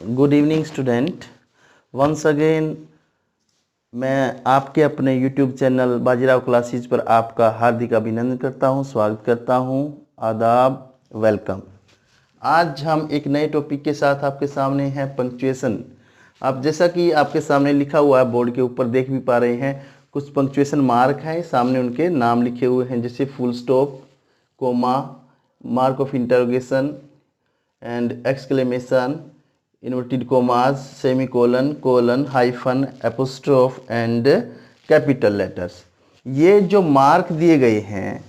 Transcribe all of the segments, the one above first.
Good evening student. Once again मैं आपके अपने यूट्यूब चैनल बाजीराव क्लासेज पर आपका हार्दिक अभिनंदन करता हूं, स्वागत करता हूं। आदाब, वेलकम। आज हम एक नए टॉपिक के साथ आपके सामने हैं, पंक्चुएशन। आप जैसा कि आपके सामने लिखा हुआ है, बोर्ड के ऊपर देख भी पा रहे हैं, कुछ पंक्चुएशन मार्क हैं, सामने उनके नाम लिखे हुए हैं, जैसे full stop, comma, mark of interrogation and exclamation, inverted commas, semicolon, colon, hyphen, apostrophe and capital letters. ये जो मार्क दिए गए हैं,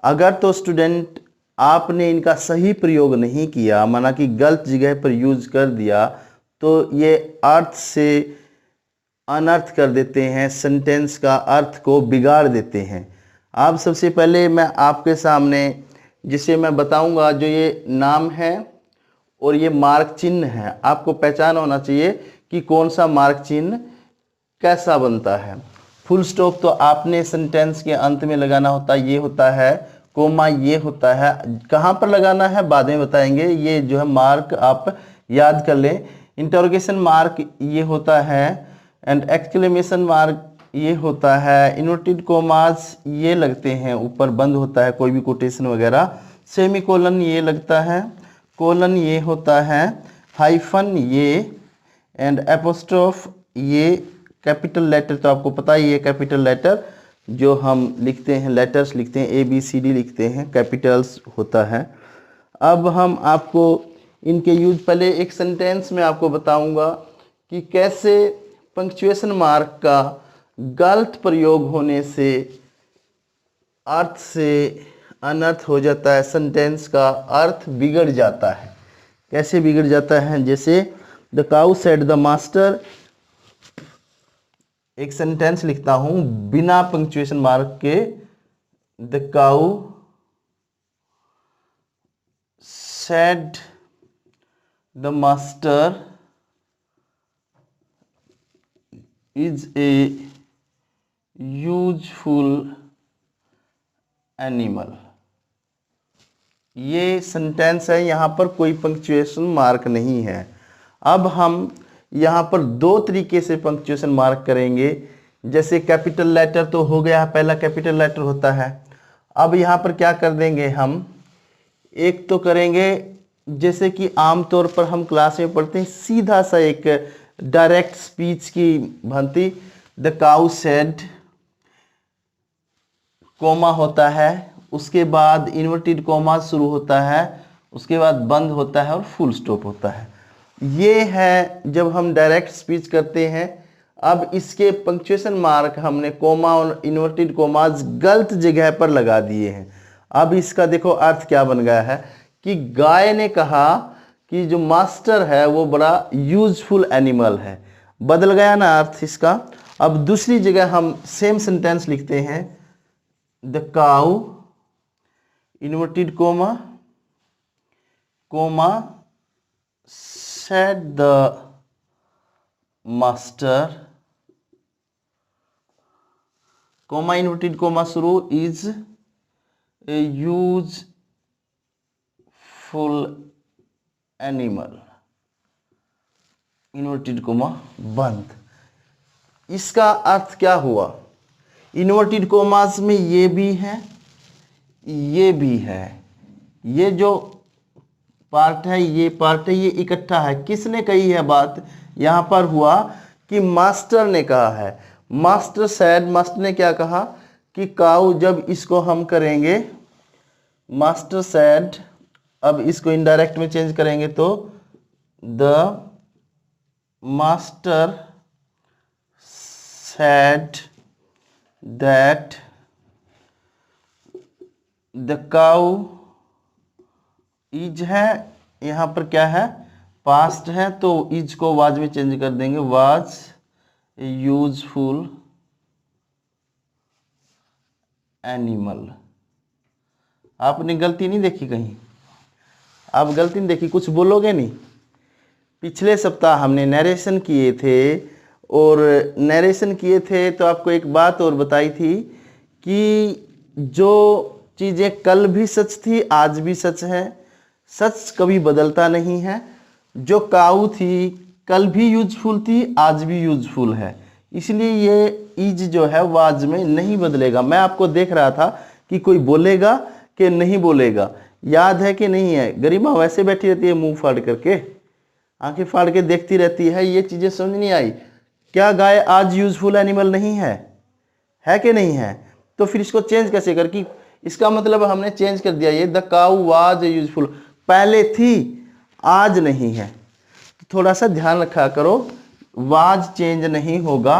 अगर तो स्टूडेंट आपने इनका सही प्रयोग नहीं किया, माना कि गलत जगह पर यूज कर दिया, तो ये अर्थ से अनर्थ कर देते हैं, सेंटेंस का अर्थ को बिगाड़ देते हैं। आप सबसे पहले मैं आपके सामने जिसे मैं बताऊंगा, जो ये नाम है और ये मार्क चिन्ह है, आपको पहचान होना चाहिए कि कौन सा मार्क चिन्ह कैसा बनता है। फुल स्टॉप तो आपने सेंटेंस के अंत में लगाना होता है, ये होता है। कोमा ये होता है, कहाँ पर लगाना है बाद में बताएंगे, ये जो है मार्क आप याद कर लें। इंटरोगेशन मार्क ये होता है एंड एक्सक्लेमेशन मार्क ये होता है। इन्वर्टेड कोमास ये लगते हैं, ऊपर बंद होता है कोई भी कोटेशन वगैरह। सेमीकोलन ये लगता है, कोलन ये होता है, हाइफन ये एंड एपोस्ट्रोफ ये। कैपिटल लेटर तो आपको पता ही है, कैपिटल लेटर जो हम लिखते हैं, लेटर्स लिखते हैं, ABCD लिखते हैं, कैपिटल्स होता है। अब हम आपको इनके यूज, पहले एक सेंटेंस में आपको बताऊंगा कि कैसे पंक्चुएशन मार्क का गलत प्रयोग होने से अर्थ से अनर्थ हो जाता है, सेंटेंस का अर्थ बिगड़ जाता है। कैसे बिगड़ जाता है? जैसे the cow said the master, एक सेंटेंस लिखता हूं बिना पंक्चुएशन मार्क के। The cow said the master is a useful animal. ये सेंटेंस है, यहाँ पर कोई पंक्चुएशन मार्क नहीं है। अब हम यहाँ पर दो तरीके से पंक्चुएशन मार्क करेंगे। जैसे कैपिटल लेटर तो हो गया, पहला कैपिटल लेटर होता है। अब यहाँ पर क्या कर देंगे हम, एक तो करेंगे जैसे कि आमतौर पर हम क्लास में पढ़ते हैं, सीधा सा एक डायरेक्ट स्पीच की भांति। द काउ सेड, कोमा होता है, उसके बाद इन्वर्टेड कोमा शुरू होता है, उसके बाद बंद होता है और फुल स्टॉप होता है। ये है जब हम डायरेक्ट स्पीच करते हैं। अब इसके पंक्चुएशन मार्क हमने कोमा और इन्वर्टेड कोमास गलत जगह पर लगा दिए हैं। अब इसका देखो अर्थ क्या बन गया है कि गाय ने कहा कि जो मास्टर है वो बड़ा यूजफुल एनिमल है। बदल गया ना अर्थ इसका। अब दूसरी जगह हम सेम सेंटेंस लिखते हैं, the cow inverted comma, comma said the master, comma inverted comma शुरू, is a useful animal, inverted comma बंद। इसका अर्थ क्या हुआ? इन्वर्टेड कोमास में ये भी है, ये भी है, ये जो पार्ट है, ये पार्ट है, ये इकट्ठा है। किसने कही है बात? यहाँ पर हुआ कि मास्टर ने कहा है। मास्टर सैड, मास्टर ने क्या कहा कि काऊ, जब इसको हम करेंगे मास्टर सैड, अब इसको इनडायरेक्ट में चेंज करेंगे तो the master sad that the cow is है, यहाँ पर क्या है? पास्ट है, तो इज को वाज में चेंज कर देंगे, वाज यूजफुल एनिमल। आपने गलती नहीं देखी कहीं? आप गलती नहीं देखी? कुछ बोलोगे नहीं? पिछले सप्ताह हमने नरेशन किए थे, और नरेशन किए थे तो आपको एक बात और बताई थी कि जो चीज़ें कल भी सच थी आज भी सच है, सच कभी बदलता नहीं है। जो काऊ थी कल भी यूजफुल थी, आज भी यूजफुल है, इसलिए ये इज जो है वाज में नहीं बदलेगा। मैं आपको देख रहा था कि कोई बोलेगा कि नहीं बोलेगा, याद है कि नहीं है? गरिमा वैसे बैठी रहती है मुंह फाड़ करके, आंखें फाड़ के देखती रहती है, ये चीज़ें समझ नहीं आई। क्या गाय आज यूजफुल एनिमल नहीं है कि नहीं है? तो फिर इसको चेंज कैसे कर, कि इसका मतलब हमने चेंज कर दिया, ये द काऊ वाज यूजफुल, पहले थी आज नहीं है। तो थोड़ा सा ध्यान रखा करो, वाज चेंज नहीं होगा,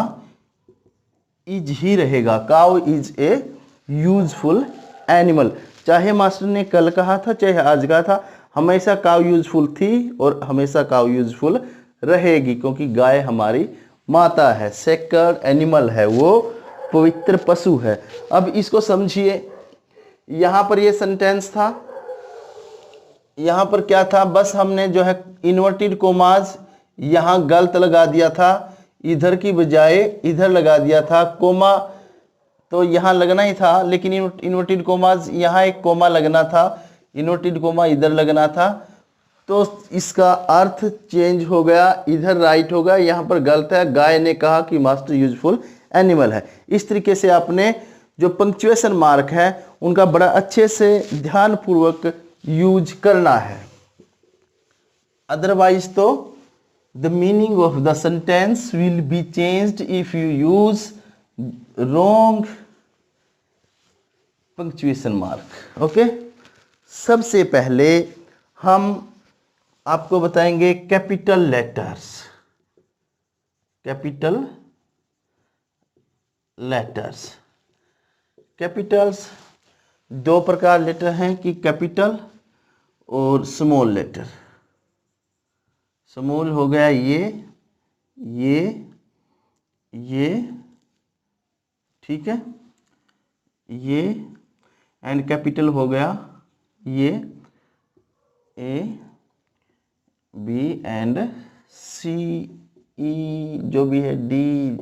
इज ही रहेगा। काऊ इज ए यूजफुल एनिमल, चाहे मास्टर ने कल कहा था चाहे आज कहा था, हमेशा काऊ यूजफुल थी और हमेशा काऊ यूजफुल रहेगी, क्योंकि गाय हमारी माता है, सेक्रेड एनिमल है, वो पवित्र पशु है। अब इसको समझिए, यहाँ पर ये सेंटेंस था, यहाँ पर क्या था, बस हमने जो है इन्वर्टेड कोमास यहाँ गलत लगा दिया था, इधर की बजाय इधर लगा दिया था। कोमा तो यहाँ लगना ही था, लेकिन इन्वर्टेड कोमास यहाँ एक कोमा लगना था, इन्वर्टेड कोमा इधर लगना था, तो इसका अर्थ चेंज हो गया, इधर राइट होगा, यहाँ पर गलत है। गाय ने कहा कि मास्टर यूजफुल एनिमल है। इस तरीके से आपने जो पंक्चुएशन मार्क है उनका बड़ा अच्छे से ध्यानपूर्वक यूज करना है, अदरवाइज तो the meaning of the sentence will be changed if you use wrong punctuation mark. Okay, सबसे पहले हम आपको बताएंगे capital letters. Capital letters, Capitals दो प्रकार लेटर हैं कि कैपिटल और स्मॉल लेटर। स्मॉल हो गया ये, ठीक है, ये, एंड कैपिटल हो गया ये ए बी एंड सी ई, जो भी है डी,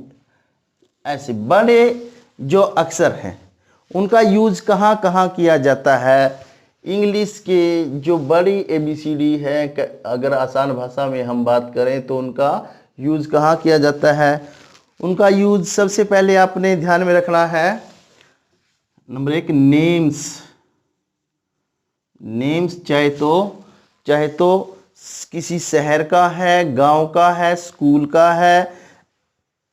ऐसे बड़े जो अक्षर हैं उनका यूज कहाँ कहाँ किया जाता है। इंग्लिश के जो बड़ी ABCD है, अगर आसान भाषा में हम बात करें तो उनका यूज कहाँ किया जाता है? उनका यूज सबसे पहले आपने ध्यान में रखना है, नंबर 1 नेम्स। नेम्स चाहे तो किसी शहर का है, गांव का है, स्कूल का है,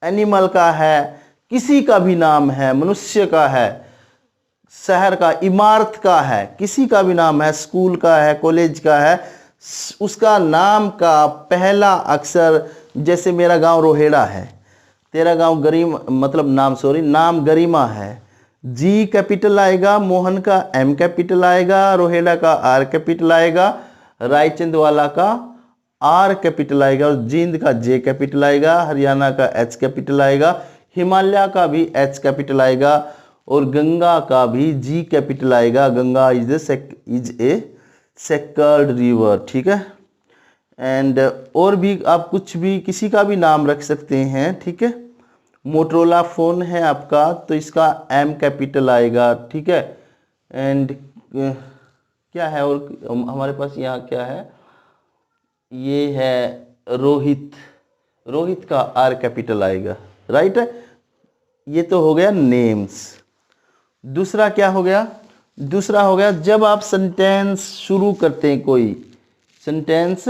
एनिमल का है, किसी का भी नाम है, मनुष्य का है, शहर का, इमारत का है, किसी का भी नाम है, स्कूल का है, कॉलेज का है, उसका नाम का पहला अक्षर, जैसे मेरा गांव रोहेड़ा है, तेरा गांव गरिमा, मतलब नाम गरिमा है, जी कैपिटल आएगा, मोहन का M कैपिटल आएगा, रोहेड़ा का R कैपिटल आएगा, रायचंद वाला का R कैपिटल आएगा, और जींद का J कैपिटल आएगा, हरियाणा का H कैपिटल आएगा, हिमालय का भी H कैपिटल आएगा, और गंगा का भी G कैपिटल आएगा। Ganga is a sacred river, ठीक है। एंड और भी आप कुछ भी किसी का भी नाम रख सकते हैं, ठीक है। मोटरोला फ़ोन है आपका तो इसका M कैपिटल आएगा, ठीक है। एंड क्या है और हमारे पास यहाँ क्या है, ये है रोहित, रोहित का R कैपिटल आएगा, राइट है। ये तो हो गया नेम्स। दूसरा क्या हो गया? दूसरा हो गया जब आप सेंटेंस शुरू करते हैं, कोई सेंटेंस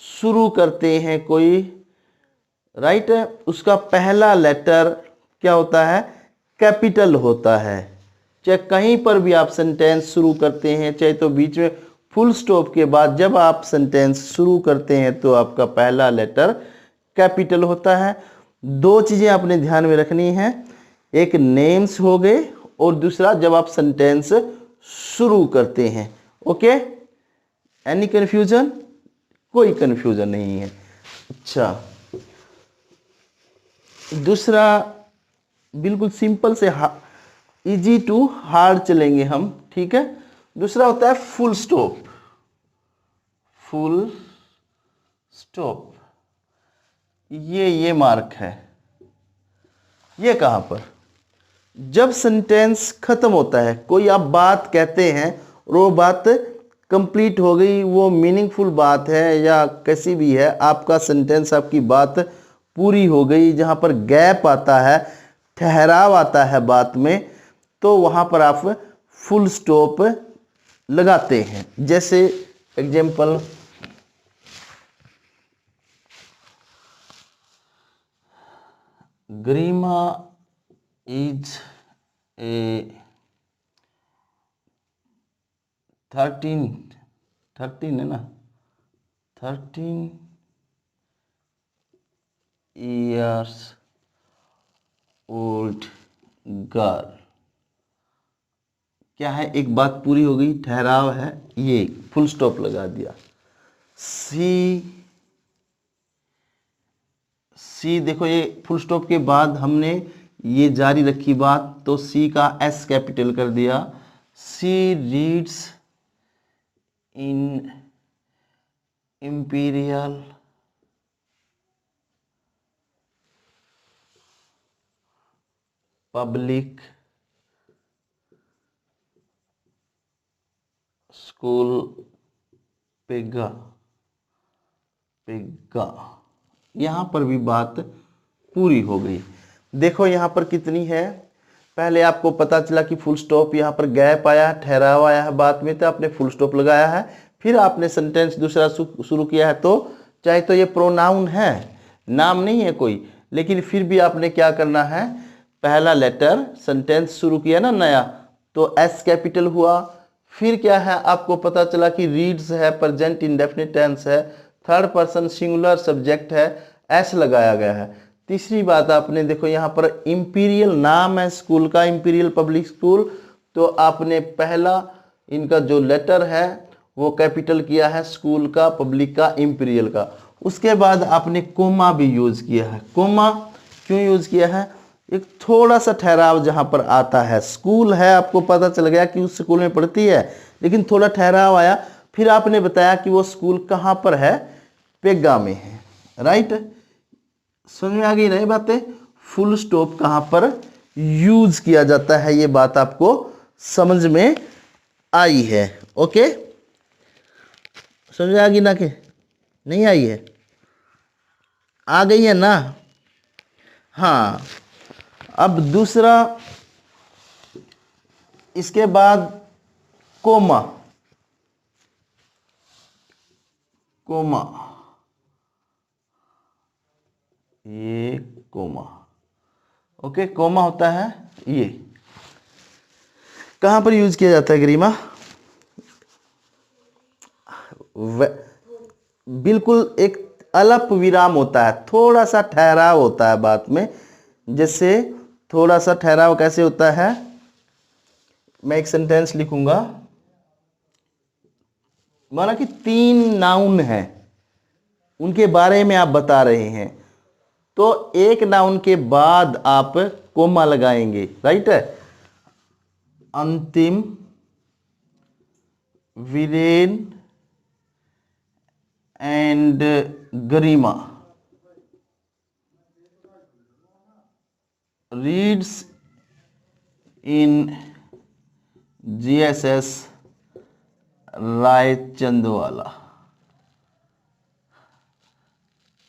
शुरू करते हैं कोई, राइट है, उसका पहला लेटर क्या होता है? कैपिटल होता है। चाहे कहीं पर भी आप सेंटेंस शुरू करते हैं, चाहे तो बीच में फुल स्टॉप के बाद जब आप सेंटेंस शुरू करते हैं तो आपका पहला लेटर कैपिटल होता है। दो चीज़ें आपने ध्यान में रखनी है, एक नेम्स हो गए और दूसरा जब आप सेंटेंस शुरू करते हैं। Okay, any confusion? कोई कन्फ्यूजन नहीं है। अच्छा, दूसरा बिल्कुल सिंपल से इजी टू हार्ड चलेंगे हम, ठीक है। दूसरा होता है फुल स्टॉप। फुल स्टॉप, ये मार्क है। ये कहाँ पर? जब सेंटेंस खत्म होता है, कोई आप बात कहते हैं और वो बात कंप्लीट हो गई, वो मीनिंगफुल बात है या कैसी भी है, आपका सेंटेंस, आपकी बात पूरी हो गई। जहाँ पर गैप आता है, ठहराव आता है बात में, तो वहाँ पर आप फुल स्टॉप लगाते हैं। जैसे एग्जाम्पल, गरिमा इज ए 13 है ना, 13 years old गर्ल। क्या है, एक बात पूरी हो गई, ठहराव है, ये फुल स्टॉप लगा दिया। सी देखो, ये फुल स्टॉप के बाद हमने ये जारी रखी बात, तो सी का एस कैपिटल कर दिया। C reads in Imperial Public School पेगा। यहाँ पर भी बात पूरी हो गई। देखो यहाँ पर कितनी है, पहले आपको पता चला कि फुल स्टॉप, यहाँ पर गैप आया है, ठहराव आया है बात में, तो आपने फुल स्टॉप लगाया है, फिर आपने सेंटेंस दूसरा शुरू किया है। तो चाहे तो ये प्रोनाउन है, नाम नहीं है कोई, लेकिन फिर भी आपने क्या करना है, पहला लेटर सेंटेंस शुरू किया ना नया, तो एस कैपिटल हुआ। फिर क्या है, आपको पता चला कि रीड्स है, प्रेजेंट इंडेफिनिट टेंस है, थर्ड पर्सन सिंगुलर सब्जेक्ट है, एस लगाया गया है। तीसरी बात आपने देखो, यहाँ पर इंपीरियल नाम है स्कूल का, इंपीरियल पब्लिक स्कूल, तो आपने पहला इनका जो लेटर है वो कैपिटल किया है, स्कूल का, पब्लिक का, इंपीरियल का। उसके बाद आपने कोमा भी यूज किया है। कोमा क्यों यूज किया है, एक थोड़ा सा ठहराव जहाँ पर आता है, स्कूल है, आपको पता चल गया कि उस स्कूल में पढ़ती है, लेकिन थोड़ा ठहराव आया, फिर आपने बताया कि वो स्कूल कहाँ पर है, पेगा में है। राइट, समझ में आ गई ना ये बातें, फुल स्टॉप कहाँ पर यूज किया जाता है, ये बात आपको समझ में आई है। ओके, समझ में आ गई ना कि नहीं आई है, आ गई है ना। हाँ, अब दूसरा, इसके बाद कोमा। ये कोमा, ओके, कोमा होता है, ये कहां पर यूज किया जाता है गरिमा, बिल्कुल एक अल्प विराम होता है, थोड़ा सा ठहराव होता है बात में। जैसे थोड़ा सा ठहराव कैसे होता है, मैं एक सेंटेंस लिखूंगा, माना कि 3 नाउन है, उनके बारे में आप बता रहे हैं, तो एक नाउन के बाद आप कोमा लगाएंगे। राइट है, अंतिम, Viren and Garima reads in GSS Raichandwala.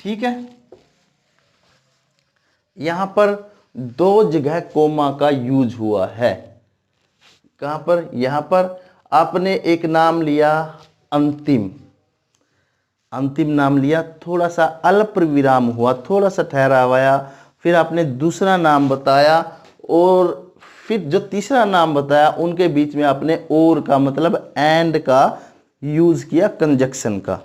ठीक है, यहां पर 2 जगह कोमा का यूज हुआ है। कहां पर, यहां पर आपने एक नाम लिया अंतिम, अंतिम नाम लिया, थोड़ा सा अल्प विराम हुआ, थोड़ा सा ठहराव आया, फिर आपने दूसरा नाम बताया, और फिर जो तीसरा नाम बताया उनके बीच में आपने और का मतलब एंड का यूज किया, कंजक्शन का।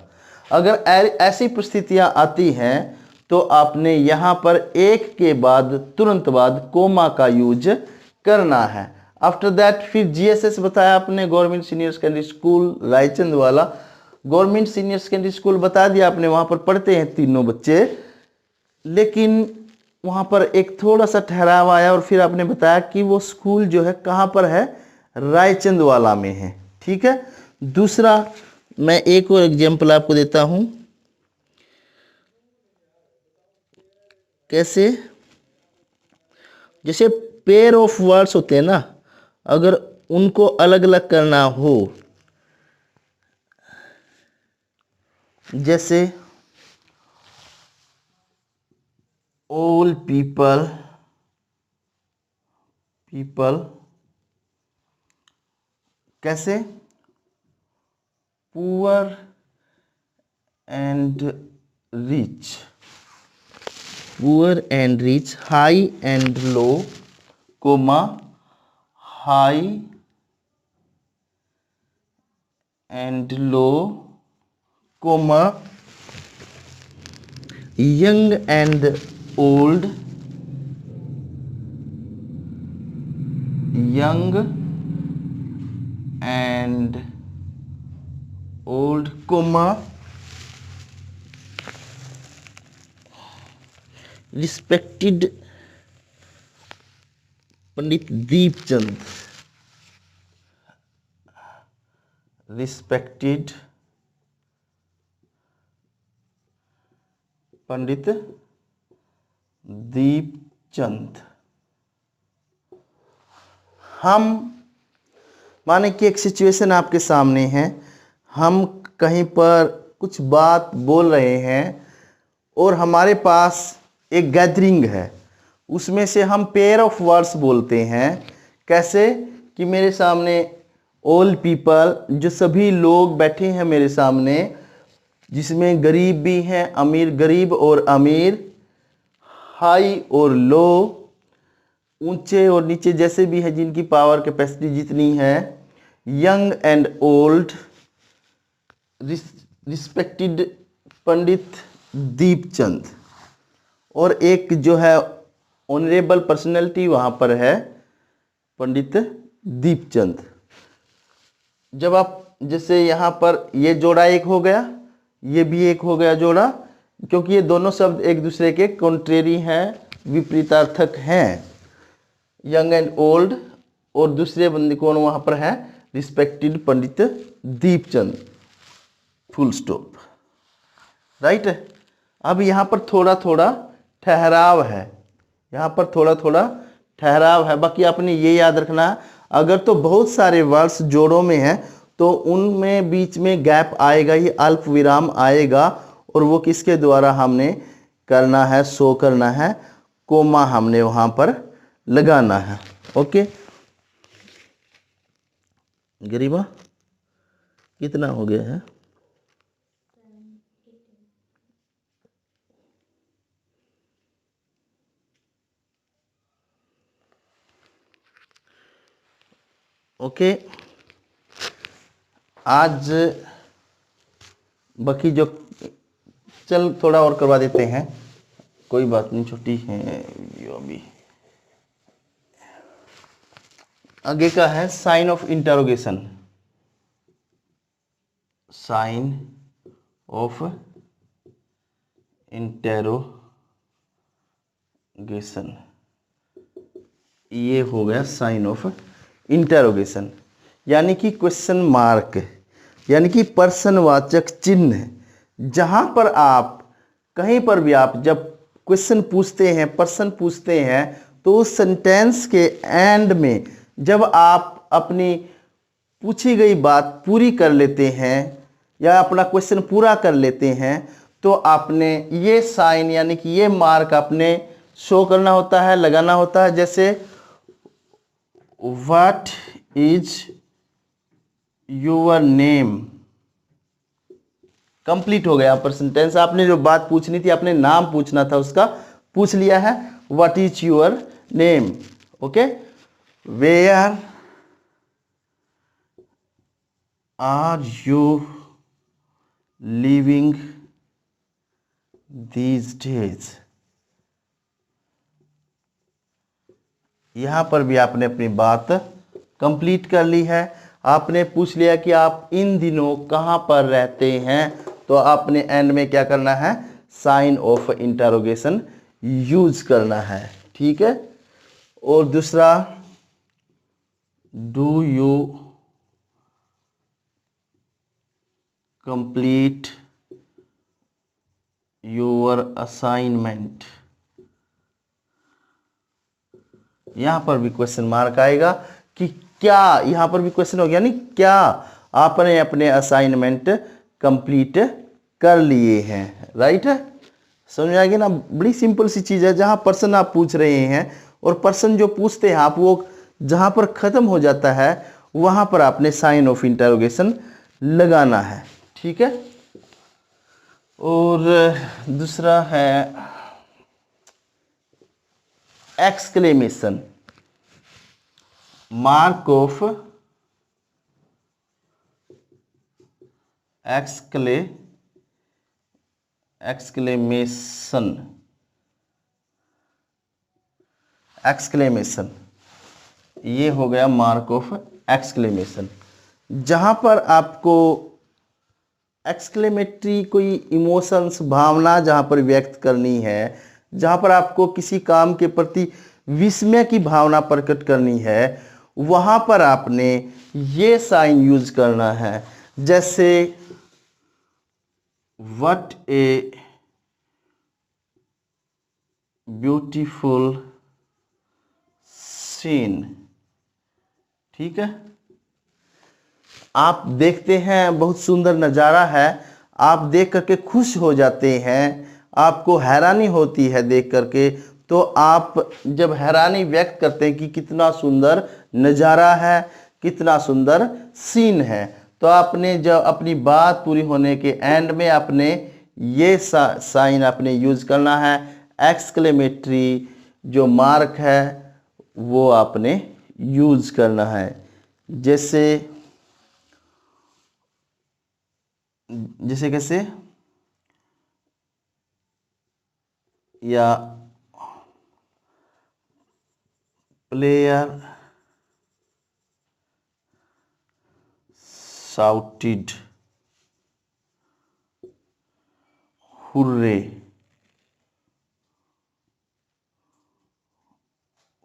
अगर ऐसी परिस्थितियां आती हैं तो आपने यहां पर एक के बाद तुरंत बाद कोमा का यूज करना है। आफ्टर दैट फिर जीएसएस बताया आपने, government senior secondary school Raichand वाला, गवर्नमेंट सीनियर सेकेंडरी स्कूल बता दिया आपने, वहां पर पढ़ते हैं 3 बच्चे, लेकिन वहां पर एक थोड़ा सा ठहराव आया, और फिर आपने बताया कि वो स्कूल जो है कहां पर है, रायचंद वाला में है। ठीक है, दूसरा मैं एक और एग्जाम्पल आपको देता हूं, कैसे, जैसे पेयर ऑफ वर्ड्स होते हैं ना, अगर उनको अलग अलग करना हो, जैसे all people कैसे poor and rich, poor and rich, high and low, comma high and low, comma young and old, young and old, comma respected Pandit Deepchand, respected Pandit Deepchand. हम माने कि एक सिचुएशन आपके सामने है, हम कहीं पर कुछ बात बोल रहे हैं और हमारे पास एक गैदरिंग है, उसमें से हम पेयर ऑफ वर्ड्स बोलते हैं। कैसे कि मेरे सामने ऑल पीपल, जो सभी लोग बैठे हैं मेरे सामने, जिसमें गरीब भी हैं, अमीर, गरीब और अमीर, हाई और लो, ऊंचे और नीचे जैसे भी है, जिनकी पावर कैपेसिटी जितनी है, young and old, respected Pandit Deepchand, और एक जो है ऑनरेबल पर्सनैलिटी वहाँ पर है पंडित दीपचंद। जब आप जैसे यहाँ पर ये जोड़ा एक हो गया, ये भी एक हो गया जोड़ा, क्योंकि ये दोनों शब्द एक दूसरे के कॉन्ट्रेरी हैं, विपरीतार्थक हैं, यंग एंड ओल्ड, और दूसरे बंदे कौन वहाँ पर है, respected Pandit Deepchand, full stop, right. अब यहाँ पर थोड़ा थोड़ा ठहराव है, यहाँ पर थोड़ा थोड़ा ठहराव है। बाकी आपने ये याद रखना, अगर तो बहुत सारे वर्ड्स जोड़ों में हैं तो उनमें बीच में गैप आएगा, ये अल्प विराम आएगा, और वो किसके द्वारा हमने करना है, शो करना है, कोमा हमने वहाँ पर लगाना है। ओके गरिमा, कितना हो गया है? ओके आज बाकी जो, चल थोड़ा और करवा देते हैं, कोई बात नहीं, छुट्टी है वीडियो अभी। आगे का है sign of interrogation, sign of interrogation, ये हो गया साइन ऑफ इंटरोगेशन, यानी कि क्वेश्चन मार्क, यानी कि प्रश्नवाचक चिन्ह। जहाँ पर आप कहीं पर भी आप जब क्वेश्चन पूछते हैं, प्रश्न पूछते हैं, तो उस सेंटेंस के एंड में जब आप अपनी पूछी गई बात पूरी कर लेते हैं या अपना क्वेश्चन पूरा कर लेते हैं, तो आपने ये साइन यानी कि ये मार्क आपने शो करना होता है, लगाना होता है। जैसे what is your name, complete हो गया पर सेंटेंस। आपने जो बात पूछनी थी, आपने नाम पूछना था, उसका पूछ लिया है, what is your name. Okay, where are you living these days. यहां पर भी आपने अपनी बात कंप्लीट कर ली है। आपने पूछ लिया कि आप इन दिनों कहां पर रहते हैं, तो आपने एंड में क्या करना है, साइन ऑफ इंटरोगेशन यूज करना है। ठीक है। और दूसरा, do you complete your assignment. यहां पर भी क्वेश्चन मार्क आएगा कि क्या, यहां पर भी क्वेश्चन हो गया नहीं, क्या आपने अपने असाइनमेंट कंप्लीट कर लिए हैं। राइट है, समझ में आ गया ना। बड़ी सिंपल सी चीज़ है। जहाँ पर्सन आप पूछ रहे हैं और पर्सन जो पूछते हैं आप, वो जहाँ पर ख़त्म हो जाता है वहाँ पर आपने साइन ऑफ इंटरोगेशन लगाना है। ठीक है। और दूसरा है एक्सक्लेमेशन, मार्क ऑफ एक्सक्लेमेशन, ये हो गया मार्क ऑफ एक्सक्लेमेशन। जहाँ पर आपको एक्सक्लेमेटरी कोई इमोशंस, भावना जहाँ पर व्यक्त करनी है, जहाँ पर आपको किसी काम के प्रति विस्मय की भावना प्रकट करनी है, वहाँ पर आपने ये साइन यूज करना है। जैसे व्हाट ए ब्यूटीफुल सीन। ठीक है, आप देखते हैं बहुत सुंदर नज़ारा है, आप देख करके खुश हो जाते हैं, आपको हैरानी होती है देख करके। तो आप जब हैरानी व्यक्त करते हैं कि कितना सुंदर नज़ारा है, कितना सुंदर सीन है, तो आपने जब अपनी बात पूरी होने के एंड में आपने ये साइन आपने यूज करना है। एक्सक्लेमेटरी जो मार्क है वो आपने यूज करना है। जैसे कैसे, या player shouted hooray,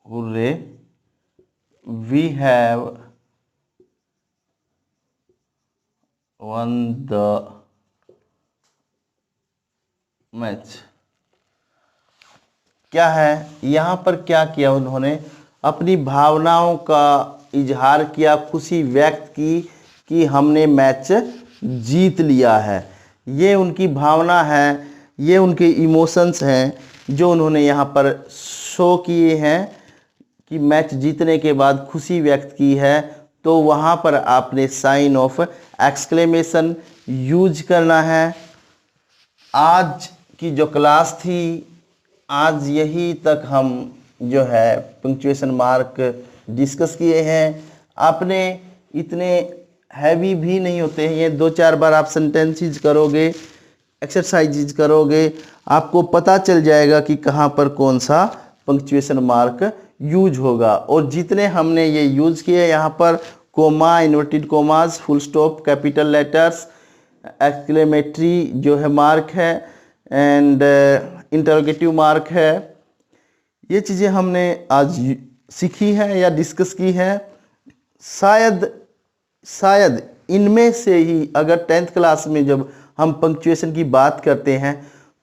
hooray, we have won the match. क्या है यहाँ पर, क्या किया उन्होंने, अपनी भावनाओं का इजहार किया, खुशी व्यक्त की कि हमने मैच जीत लिया है। ये उनकी भावना है, ये उनके इमोशंस हैं जो उन्होंने यहाँ पर शो किए हैं कि मैच जीतने के बाद खुशी व्यक्त की है। तो वहाँ पर आपने साइन ऑफ एक्सक्लेमेशन यूज करना है। आज की जो क्लास थी, आज यही तक हम जो है पंक्चुएशन मार्क डिस्कस किए हैं। आपने इतने हैवी भी नहीं होते हैं, ये 2-4 बार आप सेंटेंसेस करोगे, एक्सरसाइजेज करोगे, आपको पता चल जाएगा कि कहाँ पर कौन सा पंक्चुएशन मार्क यूज होगा। और जितने हमने ये यूज किए यहाँ पर comma, inverted commas, full stop, capital letters, exclamatory जो है मार्क है, एंड इंटरोगेटिव मार्क है, ये चीज़ें हमने आज सीखी है या डिस्कस की है। शायद इनमें से ही अगर 10th क्लास में जब हम पंक्चुएशन की बात करते हैं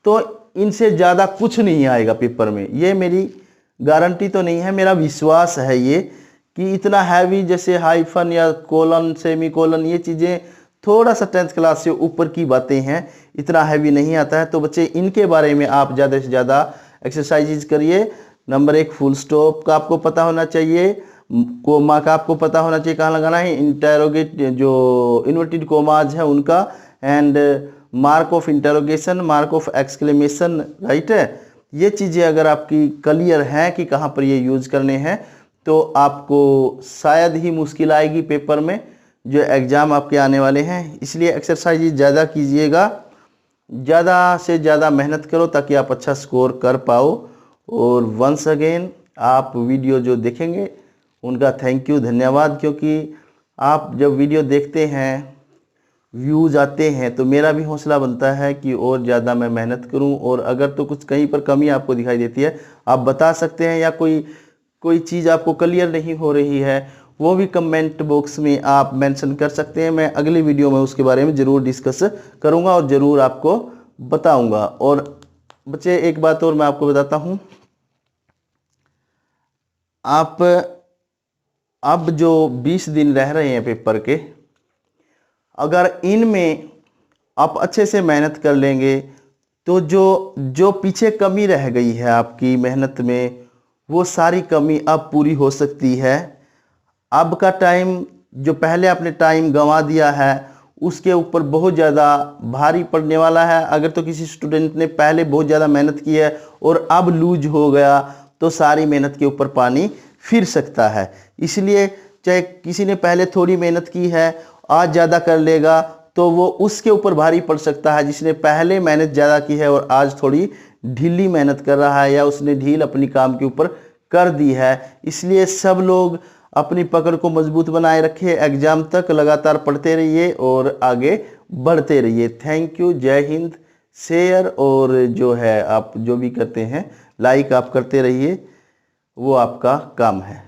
तो इनसे ज़्यादा कुछ नहीं आएगा पेपर में। ये मेरी गारंटी तो नहीं है, मेरा विश्वास है ये कि इतना हैवी जैसे हाइफन या कोलन, सेमी कोलन, ये चीज़ें थोड़ा सा 10th क्लास से ऊपर की बातें हैं, इतना हैवी नहीं आता है। तो बच्चे इनके बारे में आप ज़्यादा से ज़्यादा एक्सरसाइजेज करिए। नंबर 1 फुल स्टॉप का आपको पता होना चाहिए, कोमा का आपको पता होना चाहिए कहाँ लगाना है, इंटरोगेट जो इन्वर्टेड कोमाज है उनका, and mark of interrogation, mark of exclamation. Right है, ये चीज़ें अगर आपकी क्लियर हैं कि कहाँ पर ये यूज करने हैं तो आपको शायद ही मुश्किल आएगी पेपर में जो एग्ज़ाम आपके आने वाले हैं। इसलिए एक्सरसाइज ज़्यादा कीजिएगा, ज़्यादा से ज़्यादा मेहनत करो ताकि आप अच्छा स्कोर कर पाओ। और वंस अगेन आप वीडियो जो देखेंगे उनका थैंक यू, धन्यवाद, क्योंकि आप जब वीडियो देखते हैं, व्यूज़ आते हैं, तो मेरा भी हौसला बनता है कि और ज़्यादा मैं मेहनत करूं। और अगर तो कुछ कहीं पर कमी आपको दिखाई देती है आप बता सकते हैं, या कोई चीज़ आपको क्लियर नहीं हो रही है वो भी कमेंट बॉक्स में आप मेंशन कर सकते हैं। मैं अगली वीडियो में उसके बारे में ज़रूर डिस्कस करूंगा और ज़रूर आपको बताऊंगा। और बच्चे एक बात और मैं आपको बताता हूं, आप अब जो 20 दिन रह रहे हैं पेपर के, अगर इनमें आप अच्छे से मेहनत कर लेंगे तो जो जो पीछे कमी रह गई है आपकी मेहनत में, वो सारी कमी अब पूरी हो सकती है। अब का टाइम, जो पहले आपने टाइम गंवा दिया है, उसके ऊपर बहुत ज़्यादा भारी पड़ने वाला है। अगर तो किसी स्टूडेंट ने पहले बहुत ज़्यादा मेहनत की है और अब लूज हो गया, तो सारी मेहनत के ऊपर पानी फिर सकता है। इसलिए चाहे किसी ने पहले थोड़ी मेहनत की है, आज ज़्यादा कर लेगा तो वो उसके ऊपर भारी पड़ सकता है जिसने पहले मेहनत ज़्यादा की है और आज थोड़ी ढीली मेहनत कर रहा है, या उसने ढील अपनी काम के ऊपर कर दी है। इसलिए सब लोग अपनी पकड़ को मजबूत बनाए रखिए, एग्ज़ाम तक लगातार पढ़ते रहिए और आगे बढ़ते रहिए। थैंक यू, जय हिंद। शेयर और जो है आप जो भी करते हैं, लाइक आप करते रहिए, वो आपका काम है।